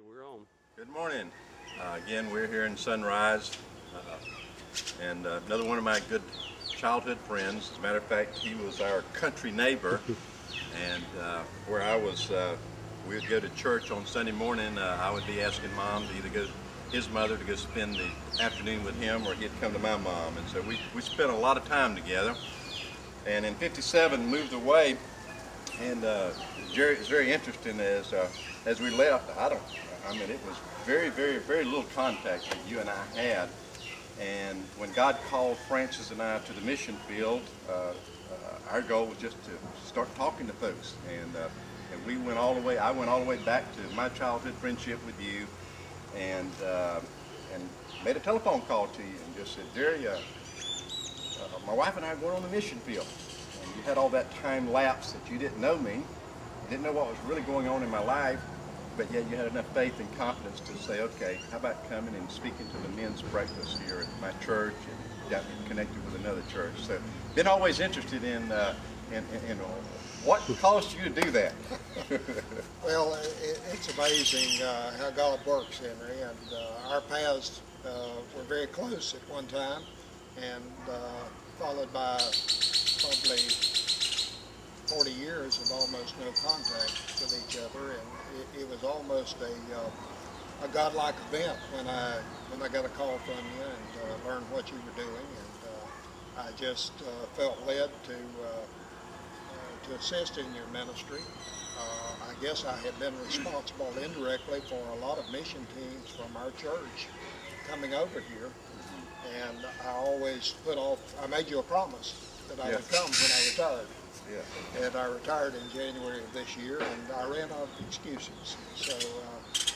We're on. Good morning. Again, we're here in Sunrise, and another one of my good childhood friends. As a matter of fact, he was our country neighbor, and where I was, we would go to church on Sunday morning. I would be asking Mom to either go, his mother, to go spend the afternoon with him, or he'd come to my mom, and so we spent a lot of time together. And in '57, moved away, and Jerry, it's very interesting as we left. I mean, it was very little contact that you and I had. And when God called Francis and I to the mission field, our goal was just to start talking to folks. And we went all the way. I went all the way back to my childhood friendship with you, and made a telephone call to you and just said, Jerry, my wife and I are going on the mission field. And you had all that time lapse that you didn't know me, you didn't know what was really going on in my life, but yet you had enough faith and confidence to say, okay, how about coming and speaking to the men's breakfast here at my church, and got me connected with another church. So been always interested in what caused you to do that. Well, it's amazing how God works, Henry, and our paths were very close at one time, and followed by probably 40 years of almost no contact with each other, and it was almost a godlike event when I got a call from you and learned what you were doing, and I just felt led to assist in your ministry. I guess I had been responsible indirectly for a lot of mission teams from our church coming over here, and I always I made you a promise that I would come when I retired. Yeah. And I retired in January of this year, and I ran out of excuses. So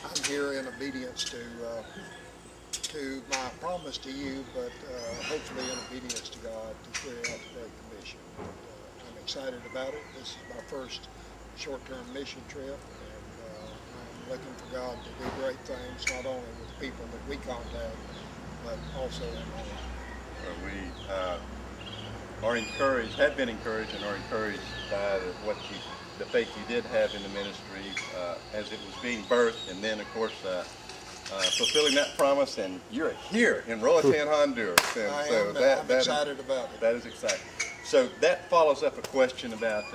I'm here in obedience to my promise to you, but hopefully in obedience to God to carry out the Great Commission. I'm excited about it. This is my first short-term mission trip, and I'm looking for God to do great things, not only with people that we contact, but also in my life. We are encouraged, have been encouraged, and are encouraged by the faith you did have in the ministry as it was being birthed, and then of course fulfilling that promise. And you're here in Roatan, Honduras, and I'm excited about it. That is exciting. So that follows up a question about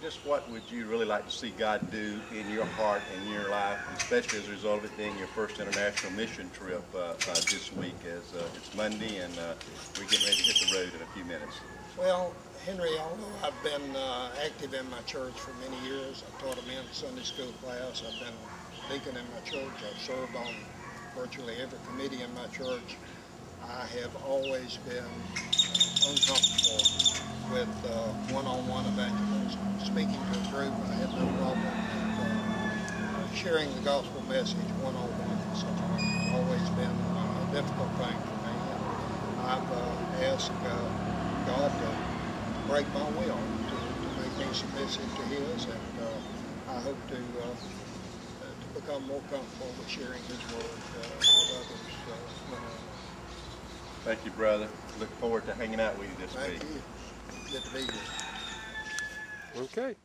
just what would you really like to see God do in your heart and your life, especially as a result of it being your first international mission trip this week, as it's Monday and we're getting ready to hit the road in a few minutes. Well, Henry, although I've been active in my church for many years, I've taught a men's Sunday school class, I've been a deacon in my church, I've served on virtually every committee in my church, I have always been uncomfortable with one-on-one evangelism. Speaking to a group, I have no problem with sharing the gospel message one-on-one. So it's always been a difficult thing for me. I've asked God to break my will, to make me submissive to His, and I hope to become more comfortable with sharing His word with others. Thank you, brother. Look forward to hanging out with you this week. Thank you. Good to be here. Okay.